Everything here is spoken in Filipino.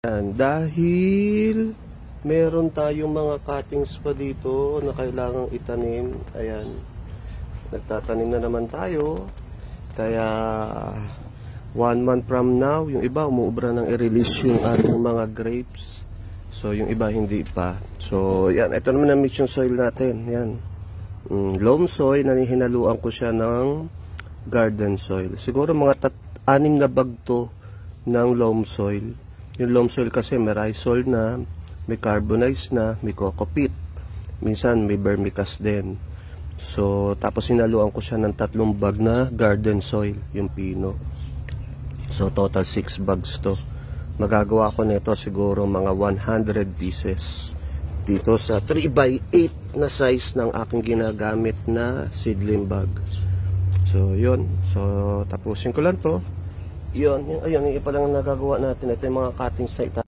Dahil meron tayong mga cuttings pa dito na kailangang itanim. Ayan, nagtatanim na naman tayo. Kaya 1 month from now, yung iba umuubra nang i-release yung ating mga grapes. So yung iba hindi pa. So yan, ito naman ang mixing soil natin. Yan, loam soil na hinaluan ko siya ng garden soil. Siguro mga 6 na bag to ng loam soil. Yung loam soil kasi may rhizole na, may carbonized na, may coco peat. Minsan may vermicast din. So, tapos sinaluan ko siya ng 3 bag na garden soil, yung pino. So, total 6 bags to. Magagawa ko nito siguro mga 100 pieces. Dito sa 3x8 na size ng aking ginagamit na seedling bag. So, yun. So, tapusin ko lang to. Yun, ayun, yung iba lang nagagawa natin. Ito yung mga cuttings na ita.